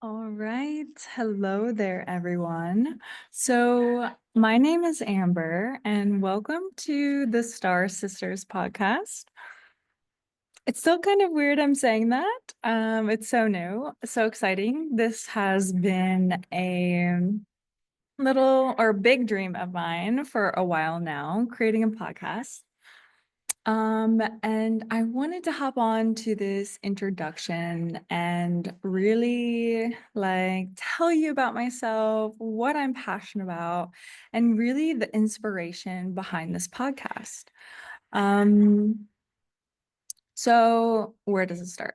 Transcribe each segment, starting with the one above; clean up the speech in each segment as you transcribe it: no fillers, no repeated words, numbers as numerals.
All right. Hello there, everyone. So, my name is Amber, and welcome to the Sisters podcast. It's still kind of weird I'm saying that. It's so new, so exciting. This has been a little or big dream of mine for a while now, creating a podcast. And I wanted to hop on to this introduction and really tell you about myself, what I'm passionate about, and really the inspiration behind this podcast. Um, so where does it start?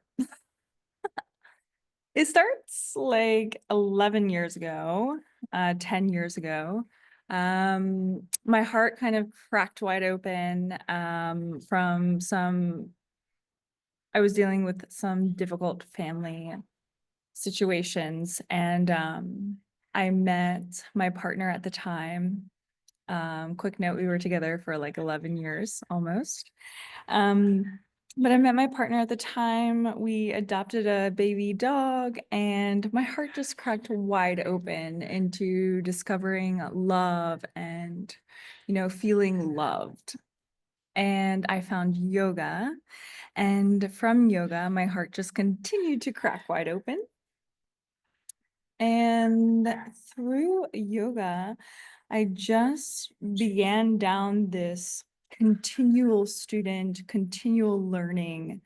It starts like 11 years ago, 10 years ago. My heart kind of cracked wide open from I was dealing with some difficult family situations, and I met my partner at the time. Quick note, we were together for like 11 years almost. Um, but I met my partner at the time. We adopted a baby dog, and my heart just cracked wide open into discovering love and, feeling loved. And I found yoga. And from yoga, my heart just continued to crack wide open. And through yoga, I just began down this continual student, continual learning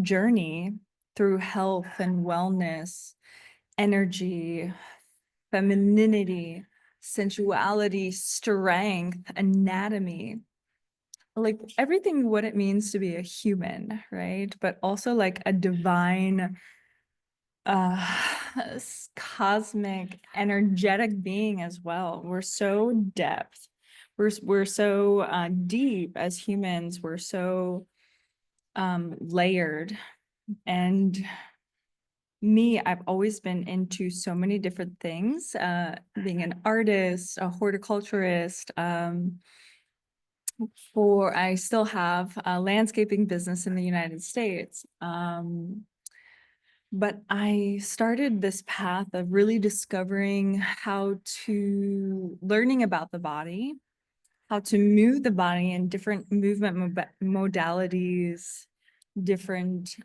journey through health and wellness, energy, femininity, sensuality, strength, anatomy, like everything what it means to be a human, right? But also like a divine cosmic energetic being as well. We're so depth. We're so deep as humans. We're so layered. And me, I've always been into so many different things, being an artist, a horticulturist, I still have a landscaping business in the United States. But I started this path of really discovering learning about the body, how to move the body in different movement modalities, different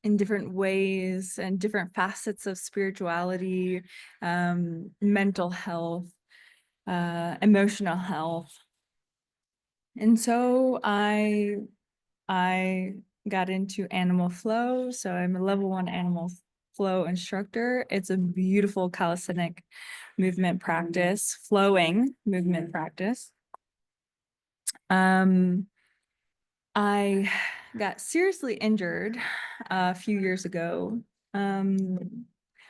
in different ways and different facets of spirituality, mental health, emotional health. And so I got into animal flow. So I'm a level 1 animal flow instructor. It's a beautiful calisthenic movement practice, flowing movement practice. I got seriously injured a few years ago. I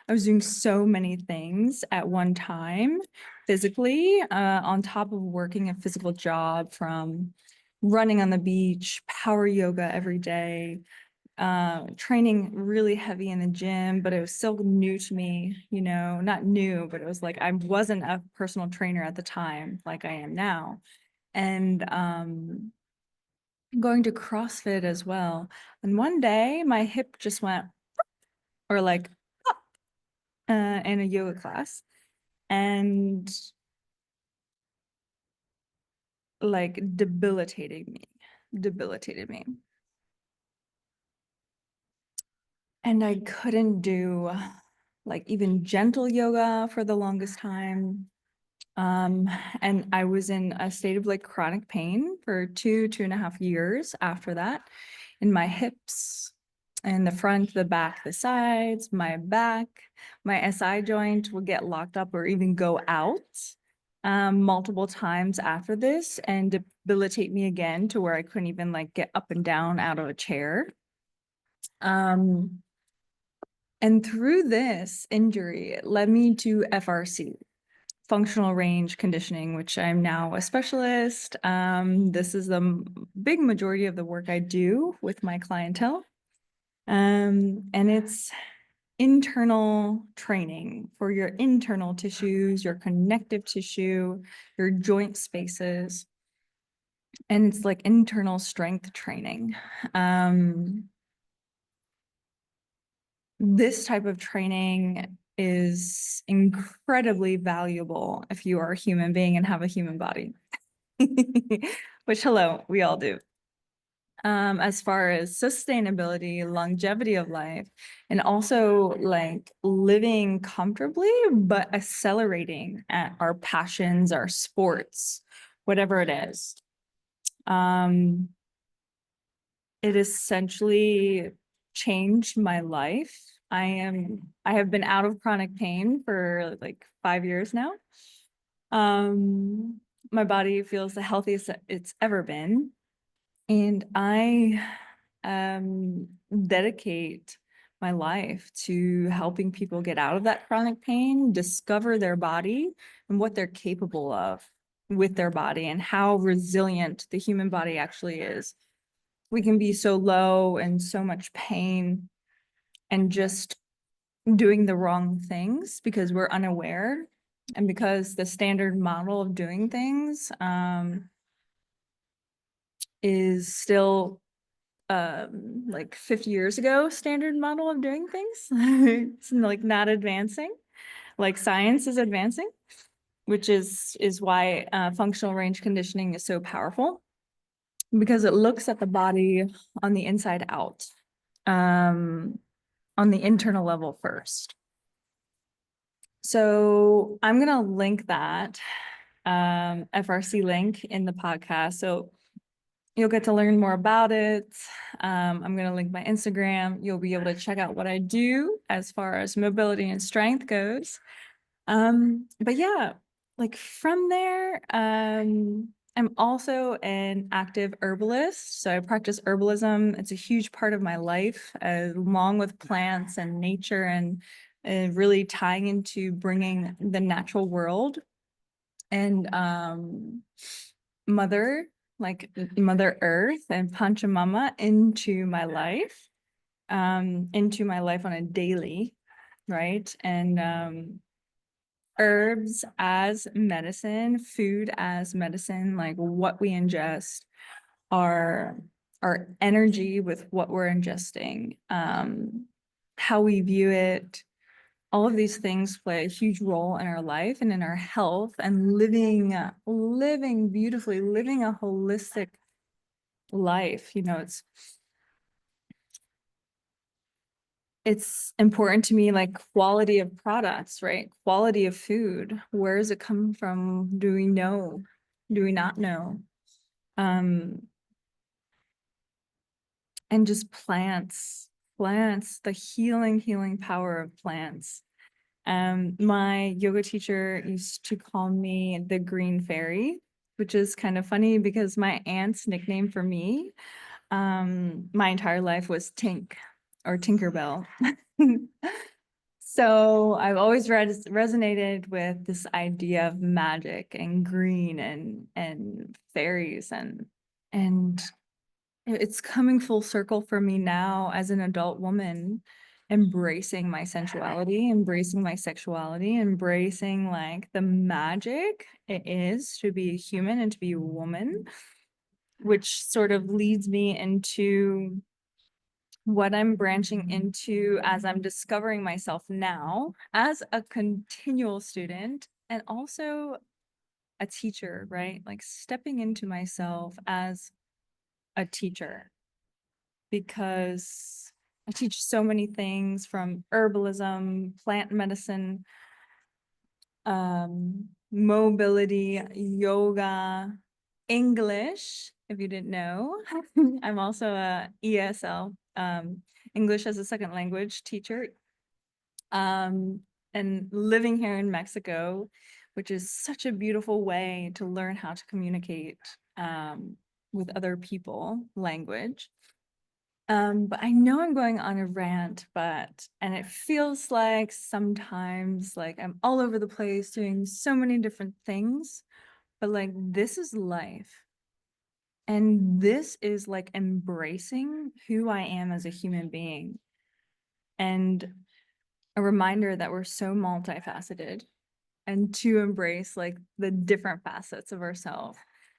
was doing so many things at one time physically, on top of working a physical job, from running on the beach, power yoga every day, training really heavy in the gym, but it was still new to me, not new, but it was like I wasn't a personal trainer at the time like I am now. And going to CrossFit as well. And one day my hip just went, or like, in a yoga class, and like debilitated me. And I couldn't do like even gentle yoga for the longest time. And I was in a state of like chronic pain for 2.5 years after that, in my hips and the front, the back, the sides, my back. My SI joint would get locked up or even go out multiple times after this and debilitate me again to where I couldn't even like get up and down out of a chair. And through this injury, it led me to FRC, functional range conditioning, which I'm now a specialist. This is the big majority of the work I do with my clientele. And it's internal training for your internal tissues, your connective tissue, your joint spaces. And it's like internal strength training. this type of training is incredibly valuable if you are a human being and have a human body, which, hello, we all do. As far as sustainability, longevity of life, and also like living comfortably, but accelerating at our passions, our sports, whatever it is. It essentially changed my life. I have been out of chronic pain for like 5 years now. My body feels the healthiest it's ever been. And I dedicate my life to helping people get out of that chronic pain, discover their body and what they're capable of with their body and how resilient the human body actually is. We can be so low and so much pain and just doing the wrong things because we're unaware and because the standard model of doing things is still like 50 years ago standard model of doing things. It's like not advancing like science is advancing, which is why functional range conditioning is so powerful, because it looks at the body on the inside out, on the internal level first. So I'm gonna link that FRC link in the podcast, so you'll get to learn more about it. I'm going to link my Instagram. You'll be able to check out what I do as far as mobility and strength goes. But yeah, like from there, I'm also an active herbalist. So I practice herbalism. It's a huge part of my life, along with plants and nature, and really tying into bringing the natural world and Mother Earth and Pachamama into my life on a daily, right? And herbs as medicine, food as medicine, like what we ingest, our energy with what we're ingesting, how we view it. All of these things play a huge role in our life and in our health and living beautifully, living a holistic life. You know, it's important to me, like quality of products, right? Quality of food. Where does it come from? Do we know? Do we not know? And just plants, the healing power of plants. My yoga teacher used to call me the green fairy, which is kind of funny because my aunt's nickname for me, my entire life was Tink or Tinkerbell. So I've always resonated with this idea of magic and green and fairies, and it's coming full circle for me now as an adult woman, embracing my sensuality, embracing my sexuality, embracing like the magic it is to be a human and to be a woman, which sort of leads me into what I'm branching into as I'm discovering myself now as a continual student and also a teacher, right? Like stepping into myself as a teacher, because I teach so many things from herbalism, plant medicine, mobility, yoga, English, if you didn't know. I'm also a ESL, English as a second language teacher, and living here in Mexico, which is such a beautiful way to learn how to communicate with other people, language. But I know I'm going on a rant, and it feels like sometimes like I'm all over the place doing so many different things, but like this is life. And this is like embracing who I am as a human being. And a reminder that we're so multifaceted, and to embrace like the different facets of ourselves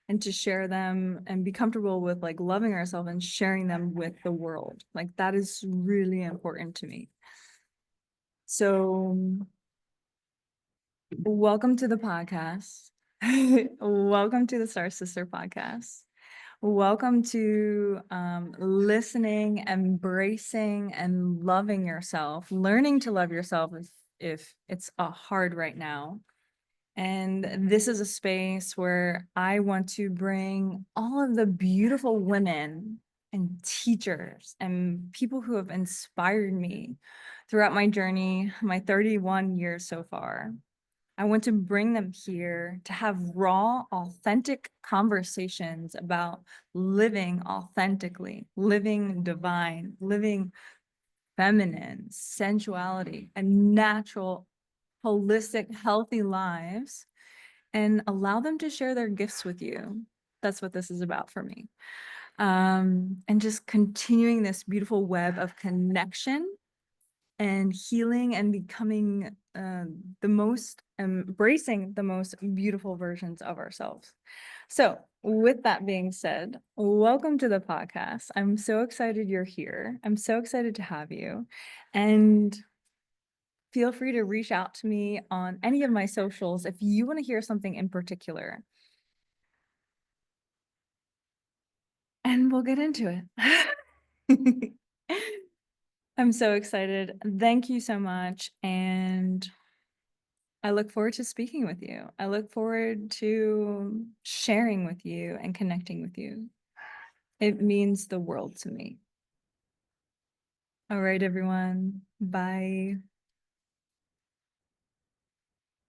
and to share them and be comfortable with like loving ourselves and sharing them with the world. Like that is really important to me. So, welcome to the podcast. Welcome to the Star Sister podcast. Welcome to listening, embracing, and loving yourself, learning to love yourself if it's hard right now. And this is a space where I want to bring all of the beautiful women and teachers and people who have inspired me throughout my journey, my 31 years so far. I want to bring them here to have raw, authentic conversations about living authentically, living divine, living feminine, sensuality, and natural, holistic, healthy lives, and allow them to share their gifts with you. That's what this is about for me. And just continuing this beautiful web of connection and healing and becoming embracing the most beautiful versions of ourselves. So, with that being said, welcome to the podcast. I'm so excited you're here. I'm so excited to have you. And feel free to reach out to me on any of my socials if you want to hear something in particular. And we'll get into it. I'm so excited. Thank you so much. And I look forward to speaking with you. I look forward to sharing with you and connecting with you. It means the world to me. All right, everyone. Bye.